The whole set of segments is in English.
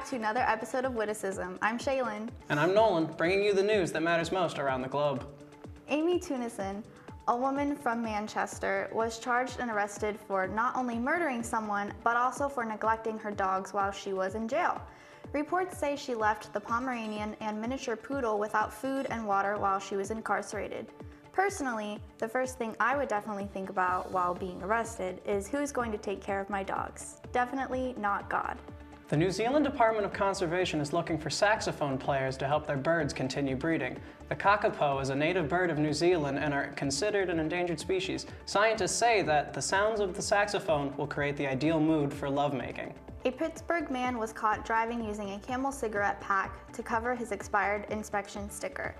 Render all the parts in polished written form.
to another episode of Witticism. I'm Shaylin. And I'm Nolan, bringing you the news that matters most around the globe. Amy Tunison, a woman from Manchester, was charged and arrested for not only murdering someone, but also for neglecting her dogs while she was in jail. Reports say she left the Pomeranian and miniature poodle without food and water while she was incarcerated. Personally, the first thing I would definitely think about while being arrested is who's going to take care of my dogs. Definitely not God. The New Zealand Department of Conservation is looking for saxophone players to help their birds continue breeding. The kakapo is a native bird of New Zealand and are considered an endangered species. Scientists say that the sounds of the saxophone will create the ideal mood for lovemaking. A Pittsburgh man was caught driving using a Camel cigarette pack to cover his expired inspection sticker.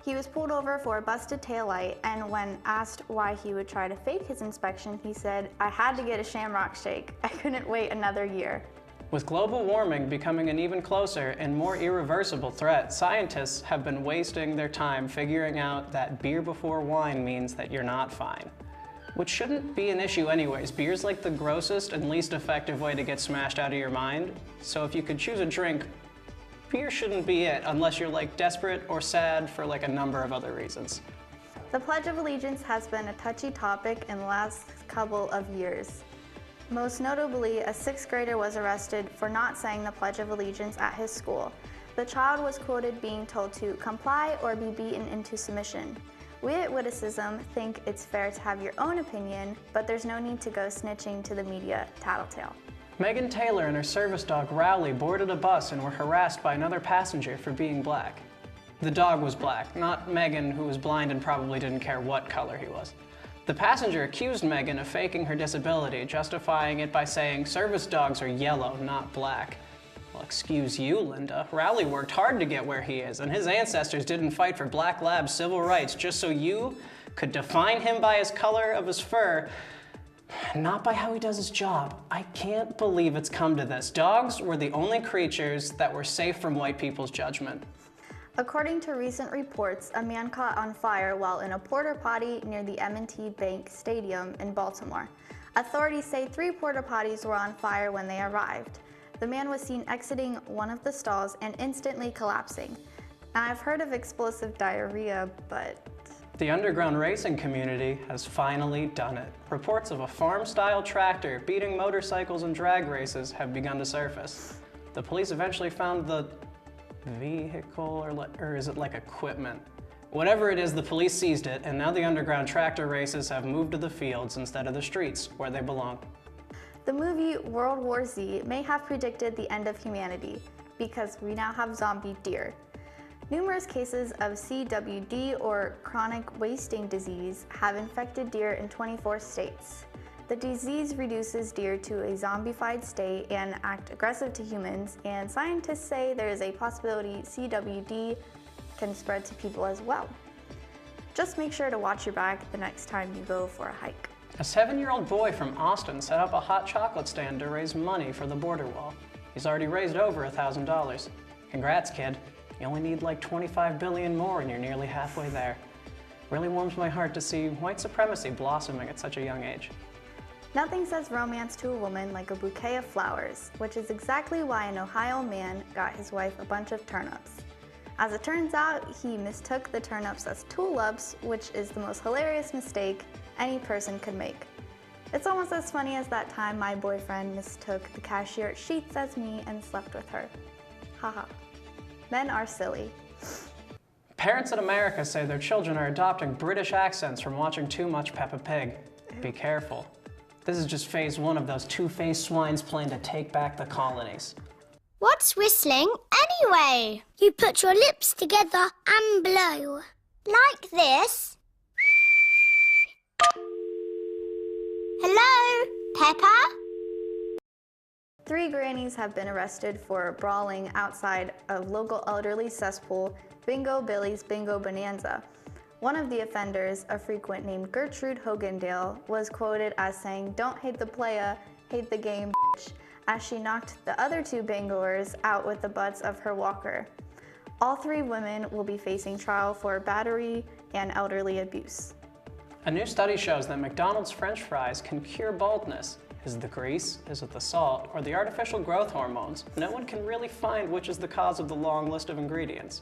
He was pulled over for a busted taillight, and when asked why he would try to fake his inspection, he said, "I had to get a shamrock shake. I couldn't wait another year." With global warming becoming an even closer and more irreversible threat, scientists have been wasting their time figuring out that beer before wine means that you're not fine. Which shouldn't be an issue anyways. Beer's like the grossest and least effective way to get smashed out of your mind. So if you could choose a drink, beer shouldn't be it unless you're like desperate or sad for like a number of other reasons. The Pledge of Allegiance has been a touchy topic in the last couple of years. Most notably, a 6th grader was arrested for not saying the Pledge of Allegiance at his school. The child was quoted being told to comply or be beaten into submission. We at Witticism think it's fair to have your own opinion, but there's no need to go snitching to the media tattletale. Megan Taylor and her service dog Rowley boarded a bus and were harassed by another passenger for being black. The dog was black, not Megan, who was blind and probably didn't care what color he was. The passenger accused Megan of faking her disability, justifying it by saying service dogs are yellow, not black. Well, excuse you, Linda. Rowley worked hard to get where he is, and his ancestors didn't fight for black labs' civil rights just so you could define him by his color of his fur, not by how he does his job. I can't believe it's come to this. Dogs were the only creatures that were safe from white people's judgment. According to recent reports, a man caught on fire while in a porta potty near the M&T Bank Stadium in Baltimore. Authorities say 3 porta potties were on fire when they arrived. The man was seen exiting one of the stalls and instantly collapsing. Now, I've heard of explosive diarrhea, but... The underground racing community has finally done it. Reports of a farm-style tractor beating motorcycles and drag races have begun to surface. The police eventually found the vehicle, or is it like equipment? Whatever it is, the police seized it, and now the underground tractor races have moved to the fields instead of the streets, where they belong. The movie World War Z may have predicted the end of humanity, because we now have zombie deer. Numerous cases of CWD, or chronic wasting disease, have infected deer in 24 states. The disease reduces deer to a zombified state and act aggressive to humans, and scientists say there is a possibility CWD can spread to people as well. Just make sure to watch your back the next time you go for a hike. A 7-year-old boy from Austin set up a hot chocolate stand to raise money for the border wall. He's already raised over $1,000. Congrats, kid. You only need like 25 billion more and you're nearly halfway there. Really warms my heart to see white supremacy blossoming at such a young age. Nothing says romance to a woman like a bouquet of flowers, which is exactly why an Ohio man got his wife a bunch of turnips. As it turns out, he mistook the turnips as tulips, which is the most hilarious mistake any person could make. It's almost as funny as that time my boyfriend mistook the cashier at Sheetz as me and slept with her. Haha. Men are silly. Parents in America say their children are adopting British accents from watching too much Peppa Pig. Be careful. This is just phase 1 of those two-faced swines plan to take back the colonies. What's whistling anyway? You put your lips together and blow. Like this. Hello, Peppa? 3 grannies have been arrested for brawling outside of local elderly cesspool, Bingo Billy's Bingo Bonanza. One of the offenders, a frequent named Gertrude Hogendale, was quoted as saying, "Don't hate the playa, hate the game, bitch," as she knocked the other 2 bingoers out with the butts of her walker. All 3 women will be facing trial for battery and elderly abuse. A new study shows that McDonald's French fries can cure baldness. Is it the grease? Is it the salt? Or the artificial growth hormones? No one can really find which is the cause of the long list of ingredients.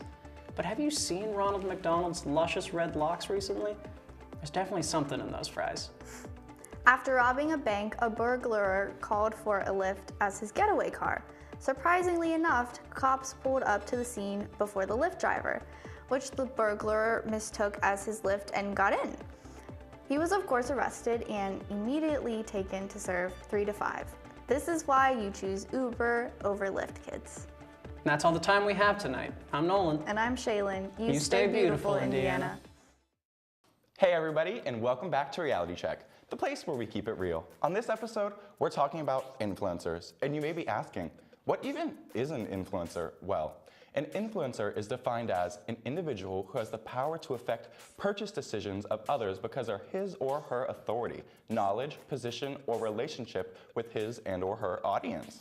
But have you seen Ronald McDonald's luscious red locks recently? There's definitely something in those fries. After robbing a bank, a burglar called for a Lyft as his getaway car. Surprisingly enough, cops pulled up to the scene before the Lyft driver, which the burglar mistook as his Lyft and got in. He was of course arrested and immediately taken to serve 3 to 5. This is why you choose Uber over Lyft, kids. And that's all the time we have tonight. I'm Nolan. And I'm Shaylin. You stay beautiful, Indiana. Hey everybody, and welcome back to Reality Check, the place where we keep it real. On this episode, we're talking about influencers, and you may be asking, what even is an influencer? Well, an influencer is defined as an individual who has the power to affect purchase decisions of others because of his or her authority, knowledge, position, or relationship with his and or her audience.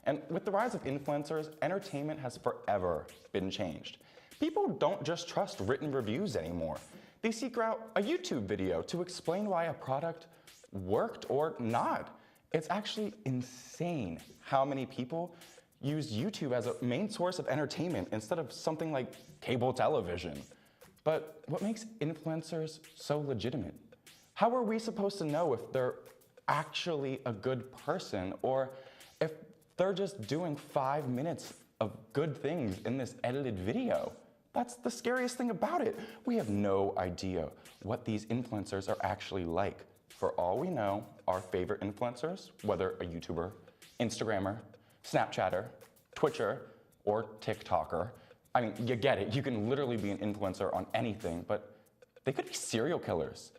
And with the rise of influencers, entertainment has forever been changed. People don't just trust written reviews anymore. They seek out a YouTube video to explain why a product worked or not. It's actually insane how many people use YouTube as a main source of entertainment instead of something like cable television. But what makes influencers so legitimate? How are we supposed to know if they're actually a good person or if they're just doing 5 minutes of good things in this edited video? That's the scariest thing about it. We have no idea what these influencers are actually like. For all we know, our favorite influencers, whether a YouTuber, Instagrammer, Snapchatter, Twitcher, or TikToker, I mean, you get it, you can literally be an influencer on anything, but they could be serial killers.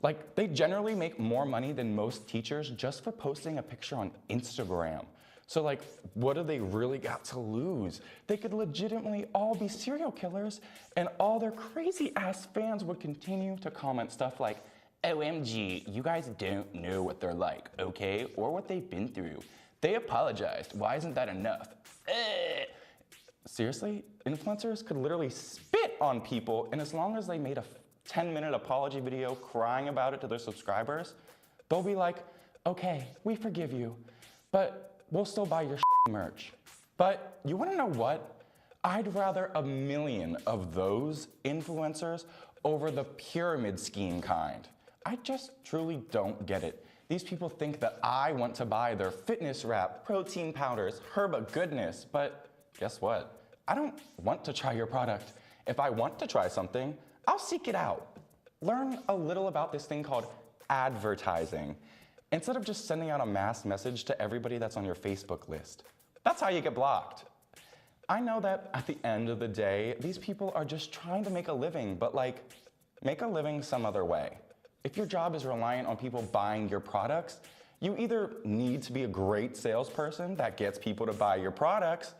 Like, they generally make more money than most teachers just for posting a picture on Instagram. So like, what do they really got to lose? They could legitimately all be serial killers, and all their crazy ass fans would continue to comment stuff like, OMG, you guys don't know what they're like, okay? Or what they've been through. They apologized, why isn't that enough? Seriously, influencers could literally spit on people, and as long as they made a 10-minute apology video crying about it to their subscribers, they'll be like, okay, we forgive you, but we'll still buy your merch. But you wanna know what? I'd rather 1 million of those influencers over the pyramid scheme kind. I just truly don't get it. These people think that I want to buy their fitness wrap, protein powders, herba goodness, but guess what? I don't want to try your product. If I want to try something, I'll seek it out. Learn a little about this thing called advertising, instead of just sending out a mass message to everybody that's on your Facebook list. That's how you get blocked. I know that at the end of the day, these people are just trying to make a living, but like, make a living some other way. If your job is reliant on people buying your products, you either need to be a great salesperson that gets people to buy your products,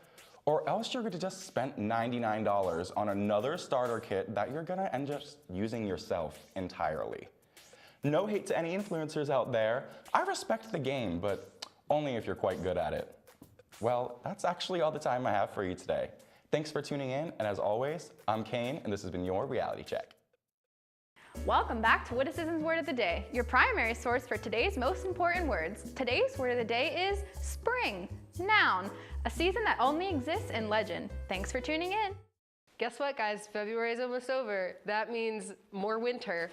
or else you're gonna just spend $99 on another starter kit that you're gonna end up using yourself entirely. No hate to any influencers out there. I respect the game, but only if you're quite good at it. Well, that's actually all the time I have for you today. Thanks for tuning in, and as always, I'm Kane, and this has been your Reality Check. Welcome back to Witticism's Word of the Day, your primary source for today's most important words. Today's word of the day is spring, noun, a season that only exists in legend. Thanks for tuning in. Guess what, guys? February is almost over. That means more winter.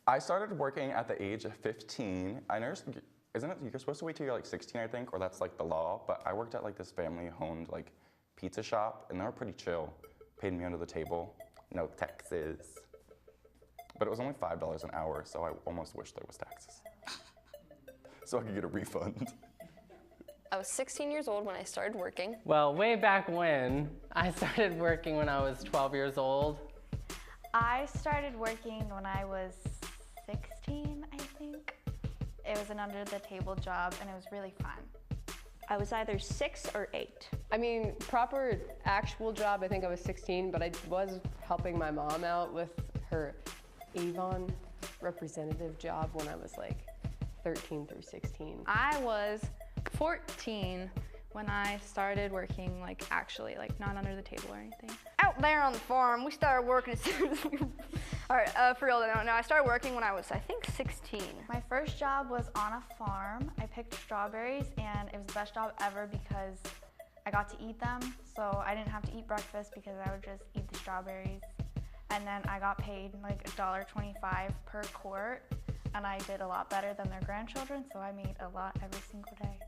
I started working at the age of 15. I know, isn't it, you're supposed to wait till you're like 16, I think, or that's like the law, but I worked at like this family-owned like pizza shop, and they were pretty chill. Paid me under the table, no taxes. But it was only $5 an hour, so I almost wish there was taxes. So I could get a refund. I was 16 years old when I started working. Well, way back when, I started working when I was 12 years old. I started working when I was 16, I think. It was an under-the-table job, and it was really fun. I was either 6 or 8. I mean, proper actual job, I think I was 16, but I was helping my mom out with her Avon representative job when I was like 13 through 16. I was 14 when I started working, like actually, like not under the table or anything. Out there on the farm, we started working as soon as we all right, for real, no, I started working when I was, I think, 16. My first job was on a farm. I picked strawberries, and it was the best job ever because I got to eat them. So I didn't have to eat breakfast because I would just eat the strawberries. And then I got paid like $1.25 per quart, and I did a lot better than their grandchildren, so I made a lot every single day.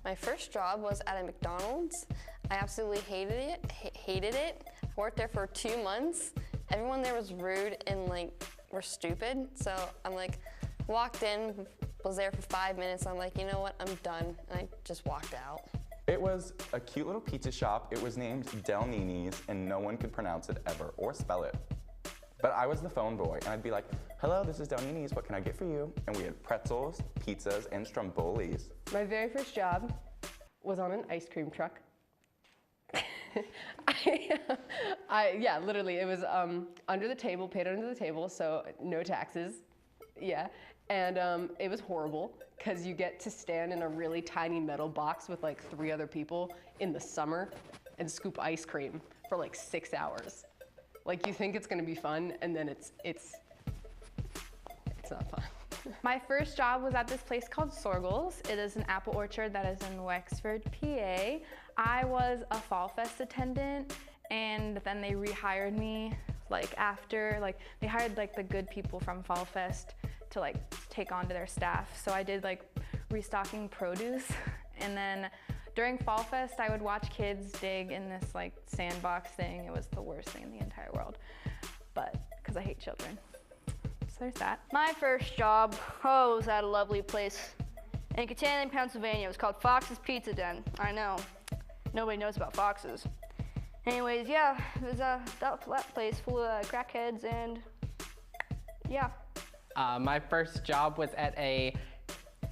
My first job was at a McDonald's. I absolutely hated it. I worked there for 2 months. Everyone there was rude and like were stupid. So I'm like, walked in, was there for 5 minutes. I'm like, you know what, I'm done. And I just walked out. It was a cute little pizza shop. It was named Del Nini's, and no one could pronounce it ever or spell it. But I was the phone boy, and I'd be like, hello, this is Del Nini's, what can I get for you? And we had pretzels, pizzas, and strombolis. My very first job was on an ice cream truck. Yeah, literally, it was under the table, paid under the table, so no taxes, yeah. And it was horrible, because you get to stand in a really tiny metal box with like 3 other people in the summer and scoop ice cream for like 6 hours. Like, you think it's gonna be fun, and then it's not fun. My first job was at this place called Sorgles. It is an apple orchard that is in Wexford, PA. I was a Fall Fest attendant, and then they rehired me like after, like they hired like the good people from Fall Fest to like take on to their staff. So I did like restocking produce, and then during Fall Fest, I would watch kids dig in this like sandbox thing. It was the worst thing in the entire world, but because I hate children. So there's that. My first job, was at a lovely place in Catania, Pennsylvania. It was called Fox's Pizza Den. I know, nobody knows about Fox's. Anyways, yeah, it was that place full of crackheads, and yeah. My first job was at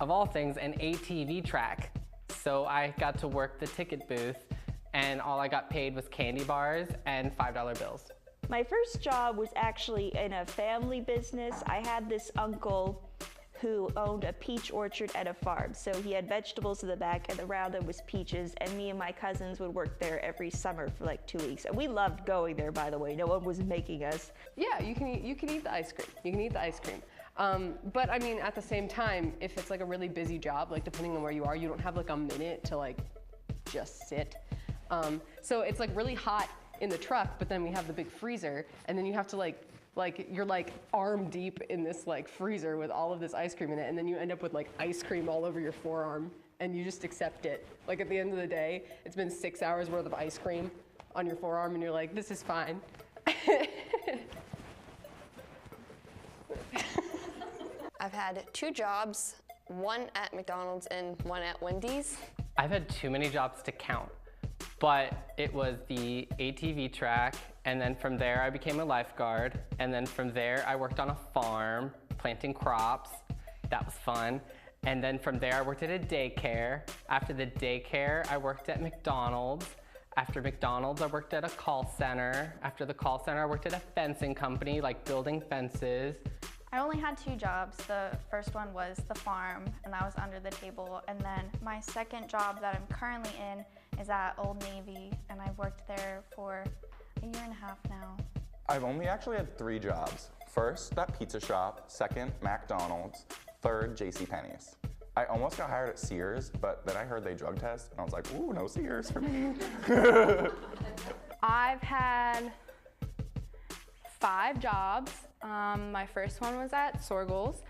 of all things, an ATV track. So I got to work the ticket booth, and all I got paid was candy bars and $5 bills. My first job was actually in a family business. I had this uncle who owned a peach orchard at a farm. So he had vegetables in the back, and around them was peaches, and me and my cousins would work there every summer for like 2 weeks. And we loved going there, by the way. No one was making us. Yeah, you can eat the ice cream. You can eat the ice cream. But I mean, at the same time, if it's like a really busy job, like depending on where you are, you don't have like a minute to like just sit. So it's like really hot in the truck, but then we have the big freezer, and then you have to like you're like arm deep in this like freezer with all of this ice cream in it, and then you end up with like ice cream all over your forearm, and you just accept it. Like at the end of the day, it's been 6 hours worth of ice cream on your forearm, and you're like, this is fine. I've had 2 jobs, one at McDonald's and one at Wendy's. I've had too many jobs to count, but it was the ATV track, and then from there I became a lifeguard, and then from there I worked on a farm planting crops. That was fun. And then from there I worked at a daycare. After the daycare I worked at McDonald's. After McDonald's I worked at a call center. After the call center I worked at a fencing company, like building fences. I only had 2 jobs. The first one was the farm, and I was under the table. And then my second job that I'm currently in is at Old Navy, and I've worked there for a year and a half now. I've only actually had 3 jobs. First, that pizza shop. Second, McDonald's. Third, JCPenney's. I almost got hired at Sears, but then I heard they drug test, and I was like, ooh, no Sears for me. I've had 5 jobs. My first one was at Sorgles.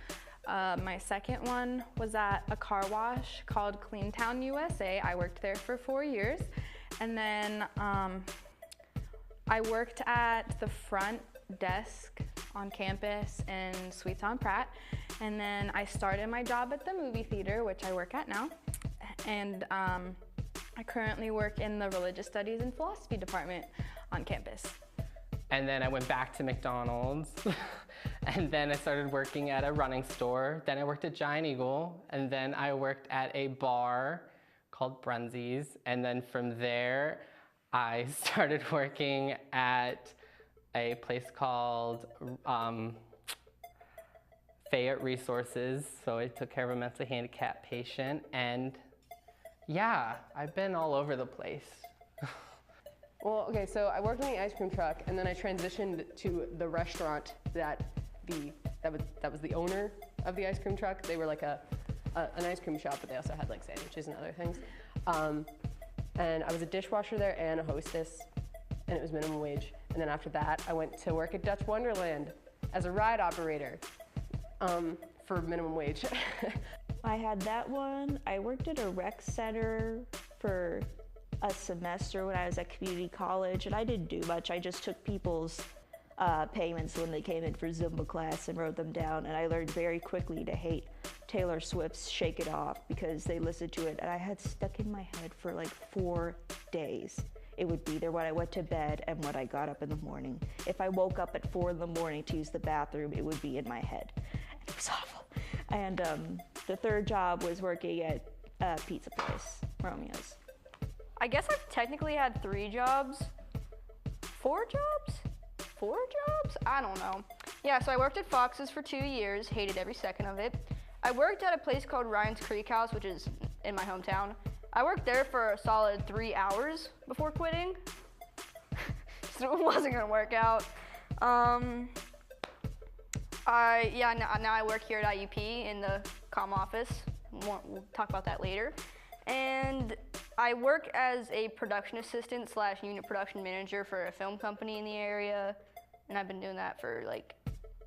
My second one was at a car wash called Cleantown USA. I worked there for 4 years. And then I worked at the front desk on campus in Sweets on Pratt. And then I started my job at the movie theater, which I work at now. And I currently work in the Religious Studies and Philosophy department on campus. And then I went back to McDonald's, and then I started working at a running store. Then I worked at Giant Eagle, and then I worked at a bar called Brunzies. And then from there, I started working at a place called Fayette Resources. So I took care of a mentally handicapped patient, and Yeah, I've been all over the place. Well, okay, so I worked on the ice cream truck, and then I transitioned to the restaurant that was the owner of the ice cream truck. They were like an ice cream shop, but they also had like sandwiches and other things. And I was a dishwasher there and a hostess, and it was minimum wage. And then after that, I went to work at Dutch Wonderland as a ride operator for minimum wage. I had that one. I worked at a rec center for a semester when I was at community college, and I didn't do much. I just took people's payments when they came in for Zumba class and wrote them down, and I learned very quickly to hate Taylor Swift's Shake It Off because they listened to it, and I had stuck in my head for like 4 days. It would be there when I went to bed and when I got up in the morning. If I woke up at 4 in the morning to use the bathroom, it would be in my head. And it was awful. And the third job was working at a pizza place, Romeo's. I guess I've technically had 3 jobs. 4 jobs? 4 jobs? I don't know. Yeah, so I worked at Fox's for 2 years, hated every second of it. I worked at a place called Ryan's Creek House, which is in my hometown. I worked there for a solid 3 hours before quitting. So it wasn't gonna work out. Now I work here at IUP in the comm office. We'll talk about that later. And I work as a production assistant / unit production manager for a film company in the area. And I've been doing that for like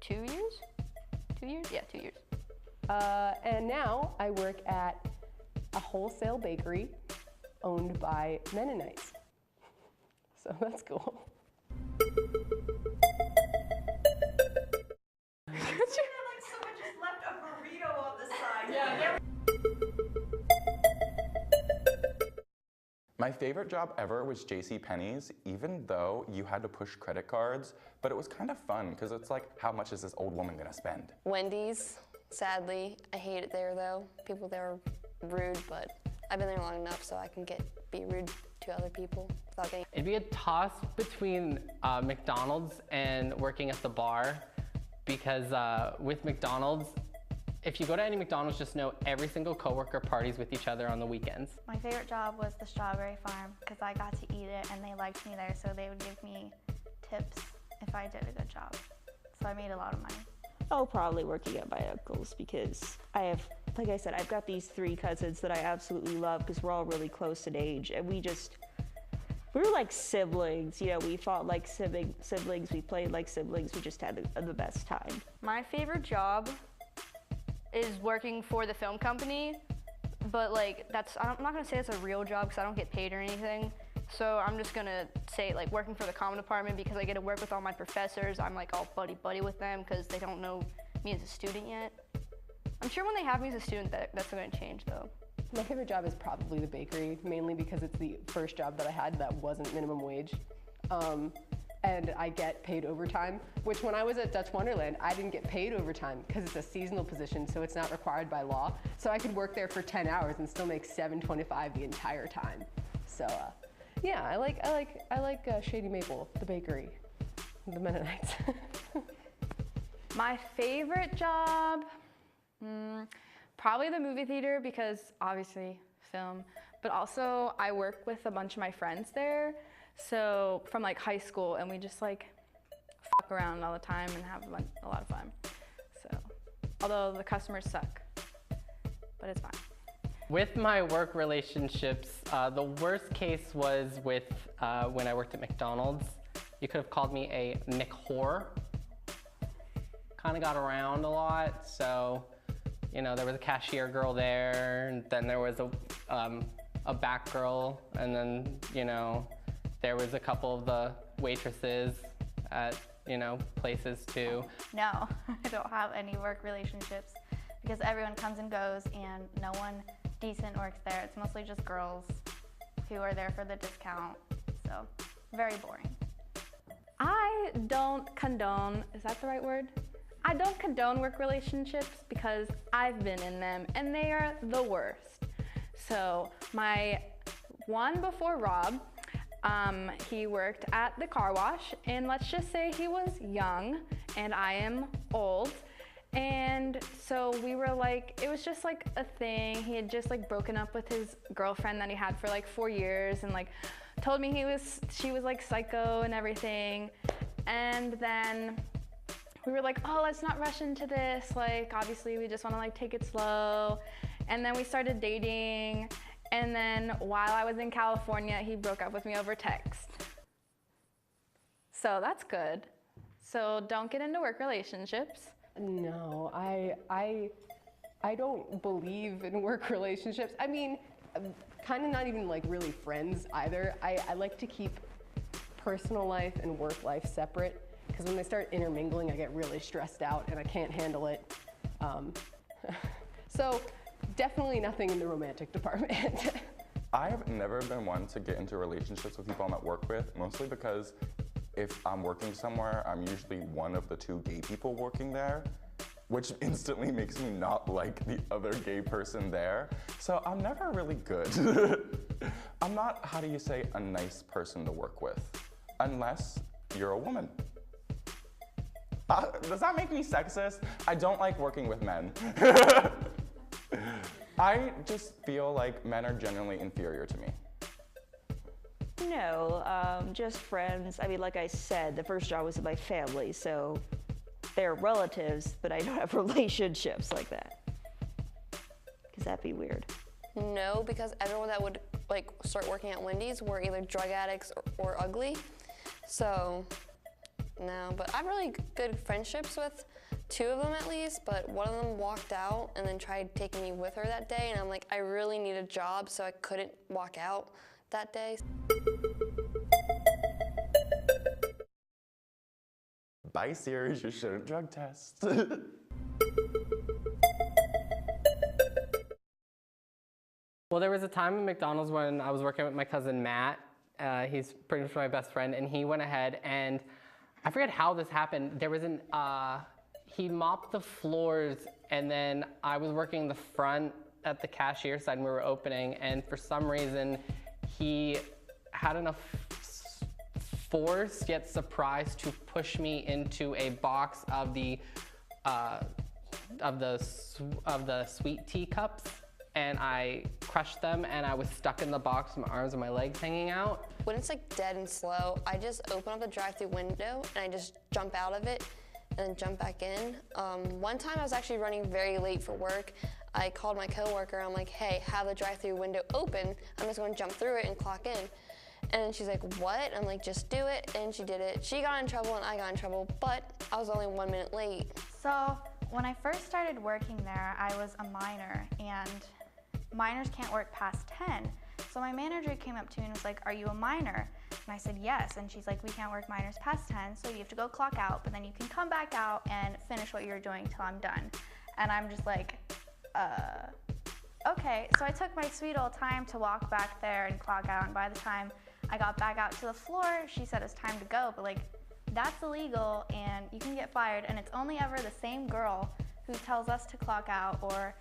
2 years? 2 years? Yeah, 2 years. And now I work at a wholesale bakery owned by Mennonites. So that's cool. My favorite job ever was JCPenney's, even though you had to push credit cards, but it was kind of fun because it's like, how much is this old woman gonna spend? Wendy's, sadly, I hate it there though. People there are rude, but I've been there long enough so I can be rude to other people without getting. It'd be a toss between McDonald's and working at the bar, because with McDonald's, if you go to any McDonald's, just know every single coworker parties with each other on the weekends. My favorite job was the strawberry farm because I got to eat it and they liked me there, so they would give me tips if I did a good job. So I made a lot of money. Oh, probably working at my uncle's because I have, like I said, I've got these 3 cousins that I absolutely love because we're all really close in age, and we were like siblings. You know, we fought like siblings, we played like siblings, we just had the best time. My favorite job is working for the film company, but like I'm not gonna say it's a real job because I don't get paid or anything. So I'm just gonna say like working for the common department because I get to work with all my professors. I'm like all buddy with them because they don't know me as a student yet. I'm sure when they have me as a student that's gonna change though. My favorite job is probably the bakery, mainly because it's the first job that I had that wasn't minimum wage. And I get paid overtime, which when I was at Dutch Wonderland, I didn't get paid overtime because it's a seasonal position, so it's not required by law. So I could work there for 10 hours and still make $7.25 the entire time. So yeah, I like Shady Maple, the bakery, the Mennonites. My favorite job, probably the movie theater because obviously film, but also I work with a bunch of my friends there. So from like high school, and we just like fuck around all the time and have a lot of fun. So, although the customers suck, but it's fine. With my work relationships, the worst case was with when I worked at McDonald's. You could have called me a McWhore. Kind of got around a lot, so you know there was a cashier girl there, and then there was a back girl, and then you know. There was a couple of the waitresses at, you know, places too. No, I don't have any work relationships because everyone comes and goes and no one decent works there. It's mostly just girls who are there for the discount, so very boring. I don't condone, is that the right word? I don't condone work relationships because I've been in them and they are the worst. So my one before Rob, he worked at the car wash, and let's just say he was young and I am old, And so we were like, it was just like a thing. He had just like broken up with his girlfriend that he had for like 4 years and like told me she was like psycho and everything. And then we were like, oh, let's not rush into this. Like, obviously we just want to like take it slow. And then we started dating. And then while I was in California, he broke up with me over text. So that's good. So don't get into work relationships. No, I don't believe in work relationships. I mean, kind of not even like really friends either. I like to keep personal life and work life separate because when they start intermingling, I get really stressed out and I can't handle it. So definitely nothing in the romantic department. I've never been one to get into relationships with people I'm at work with, mostly because if I'm working somewhere, I'm usually one of the 2 gay people working there, which instantly makes me not like the other gay person there. So I'm never really good. I'm not, how do you say, a nice person to work with, unless you're a woman. Does that make me sexist? I don't like working with men. I just feel like men are generally inferior to me. No, just friends. I mean, like I said, the first job was with my family, so they're relatives, but I don't have relationships like that. Because that'd be weird. No, because everyone that would like start working at Wendy's were either drug addicts or ugly. So, no, but I have really good friendships with 2 of them at least, but one of them walked out and then tried taking me with her that day, and I'm like, I really need a job, so I couldn't walk out that day. Bye, series, you shouldn't drug test. Well, there was a time at McDonald's when I was working with my cousin Matt. He's pretty much my best friend, and he went ahead and I forget how this happened. There was he mopped the floors, and then I was working the front at the cashier side and we were opening, and for some reason he had enough force yet surprise to push me into a box of the sweet tea cups, and I crushed them and I was stuck in the box with my arms and my legs hanging out. When it's like dead and slow, I just open up the drive-thru window and I just jump out of it and then jump back in. One time I was actually running very late for work. I called my coworker, I'm like, hey, have the drive-thru window open. I'm just gonna jump through it and clock in. And then she's like, what? I'm like, just do it, and she did it. She got in trouble and I got in trouble, but I was only 1 minute late. So when I first started working there, I was a minor, and minors can't work past 10. So my manager came up to me and was like, are you a minor? And I said, yes. And she's like, we can't work minors past 10, so you have to go clock out, but then you can come back out and finish what you're doing till I'm done. And I'm just like, okay. So I took my sweet old time to walk back there and clock out, and by the time I got back out to the floor, she said it's time to go, but like, that's illegal and you can get fired, and it's only ever the same girl who tells us to clock out, or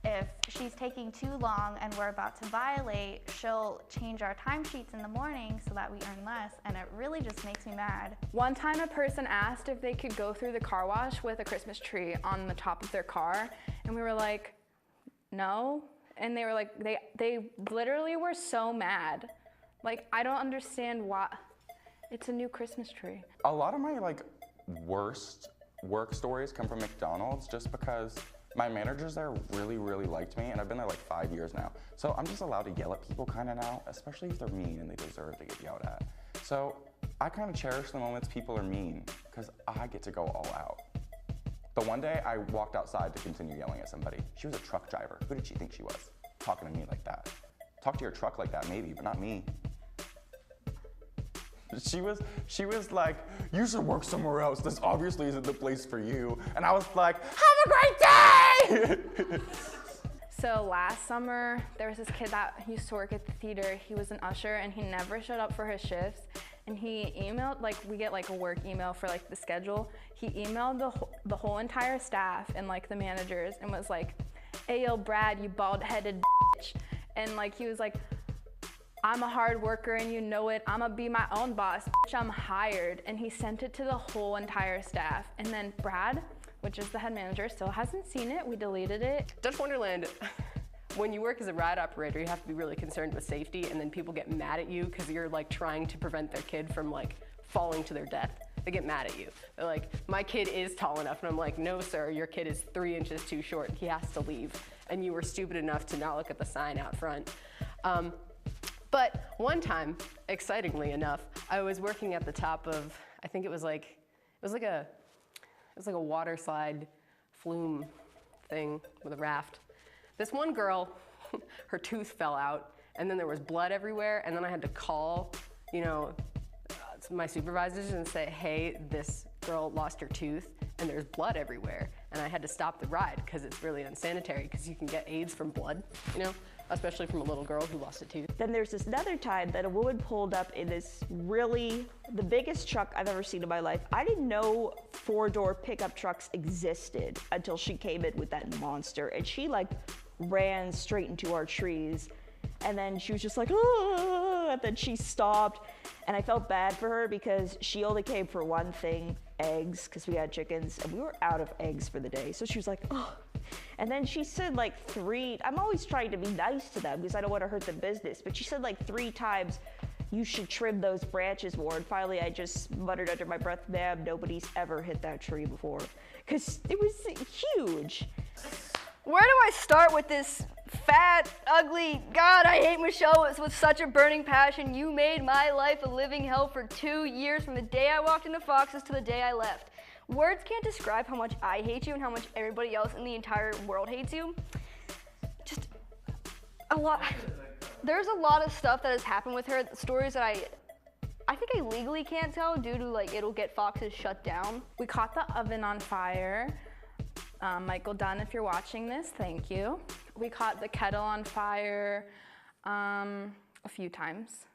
if she's taking too long and we're about to violate, she'll change our timesheets in the morning so that we earn less, and it really just makes me mad. One time a person asked if they could go through the car wash with a Christmas tree on the top of their car, and we were like, no. And they were like, they literally were so mad. Like, I don't understand why. It's a new Christmas tree. A lot of my like worst work stories come from McDonald's just because my managers there really, really liked me, and I've been there like 5 years now. So I'm just allowed to yell at people kind of now, especially if they're mean and they deserve to get yelled at. So I kind of cherish the moments people are mean because I get to go all out. The one day I walked outside to continue yelling at somebody. She was a truck driver. Who did she think she was? Talking to me like that. Talk to your truck like that maybe, but not me. She was like, you should work somewhere else. This obviously isn't the place for you. And I was like, have a great day! So last summer, there was this kid that used to work at the theater. He was an usher and he never showed up for his shifts. And he emailed, like we get like a work email for like the schedule. He emailed the whole entire staff and like the managers and was like, hey yo Brad, you bald-headed bitch. And like he was like, I'm a hard worker and you know it. I'ma be my own boss, bitch, I'm hired. And he sent it to the whole entire staff. And then Brad which is the head manager, still hasn't seen it. We deleted it. Dutch Wonderland, when you work as a ride operator, you have to be really concerned with safety, and then people get mad at you because you're like trying to prevent their kid from like falling to their death. They get mad at you. They're like, my kid is tall enough. And I'm like, no, sir, your kid is 3 inches too short. He has to leave. And you were stupid enough to not look at the sign out front. But one time, excitingly enough, I was working at the top of, I think it was like a water slide flume thing with a raft. This one girl, her tooth fell out, and then there was blood everywhere, and then I had to call, my supervisors and say, hey, this girl lost her tooth and there's blood everywhere. And I had to stop the ride because it's really unsanitary because you can get AIDS from blood, especially from a little girl who lost a tooth. Then there's this another time that a woman pulled up in this the biggest truck I've ever seen in my life. I didn't know 4-door pickup trucks existed until she came in with that monster, and she like ran straight into our trees. And then she was just like, oh, and then she stopped. And I felt bad for her because she only came for one thing, eggs, because we had chickens, and we were out of eggs for the day. So she was like, oh. And then she said like 3, I'm always trying to be nice to them because I don't want to hurt the business, but she said like 3 times, you should trim those branches more. And finally I just muttered under my breath, ma'am, nobody's ever hit that tree before. Because it was huge. Where do I start with this fat, ugly, God, I hate Michelle with such a burning passion. You made my life a living hell for 2 years from the day I walked into Fox's to the day I left. Words can't describe how much I hate you and how much everybody else in the entire world hates you. Just a lot. There's a lot of stuff that has happened with her, stories that I think I legally can't tell due to like it'll get Fox's shut down. We caught the oven on fire. Michael Dunn, if you're watching this, thank you. We caught the kettle on fire a few times.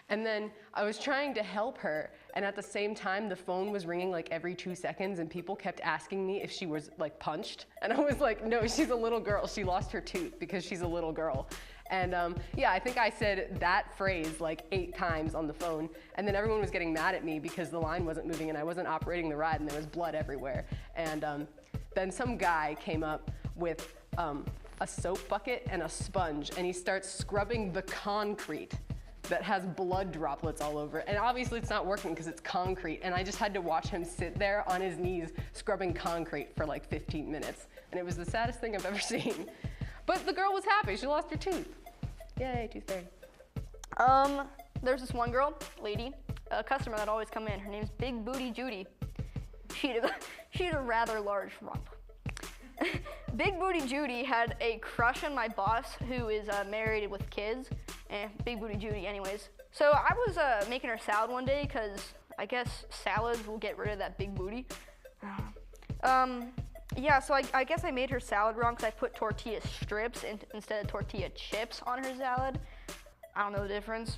And then I was trying to help her, and at the same time, the phone was ringing like every 2 seconds, and people kept asking me if she was like punched. And I was like, no, she's a little girl. She lost her tooth because she's a little girl. And yeah, I think I said that phrase like 8 times on the phone, and then everyone was getting mad at me because the line wasn't moving and I wasn't operating the ride and there was blood everywhere. And then some guy came up with a soap bucket and a sponge, and he starts scrubbing the concrete that has blood droplets all over. And obviously it's not working because it's concrete, and I just had to watch him sit there on his knees scrubbing concrete for like 15 minutes. And it was the saddest thing I've ever seen. But the girl was happy, she lost her tooth. Yay, tooth fairy. There's this one girl, lady, a customer that always come in. Her name's Big Booty Judy. She had a rather large rump. Big Booty Judy had a crush on my boss who is married with kids. Big Booty Judy anyways. So I was making her salad one day because I guess salads will get rid of that big booty. Yeah, so I guess I made her salad wrong because I put tortilla strips instead of tortilla chips on her salad. I don't know the difference.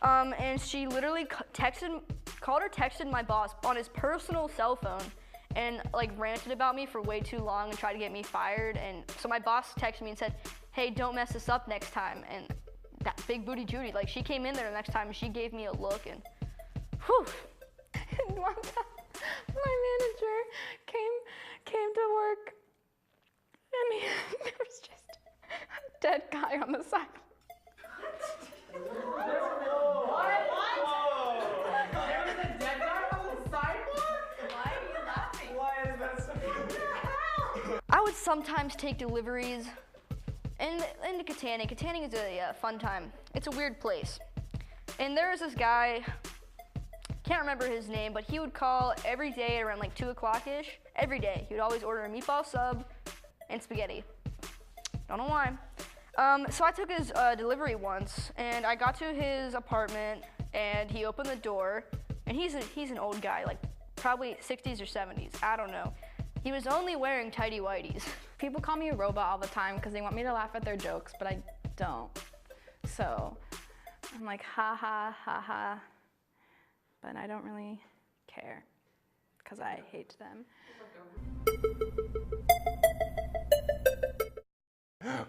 And she literally texted my boss on his personal cell phone and like ranted about me for way too long and tried to get me fired. And so my boss texted me and said, hey, don't mess this up next time. And that Big Booty Judy, like she came in there the next time and she gave me a look and whew. And one time, my manager came to work and there was just a dead guy on the sidewalk. I would sometimes take deliveries into Katanning. Katanning is a fun time. It's a weird place. And there was this guy, can't remember his name, but he would call every day around like 2 o'clock-ish. Every day. He would always order a meatball sub and spaghetti. Don't know why. So I took his delivery once, and I got to his apartment, and he opened the door, and he's an old guy, like probably 60s or 70s. I don't know. He was only wearing tighty-whities. People call me a robot all the time because they want me to laugh at their jokes, but I don't. So I'm like, ha ha, ha ha. But I don't really care because I hate them.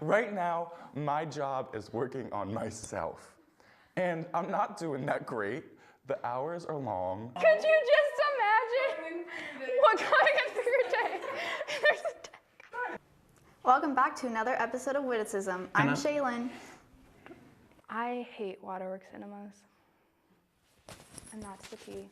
Right now, my job is working on myself. And I'm not doing that great. The hours are long. Could you just imagine what kind of through your day? Welcome back to another episode of Witticism. I'm Shaylin. I hate waterworks cinemas. And that's the tea.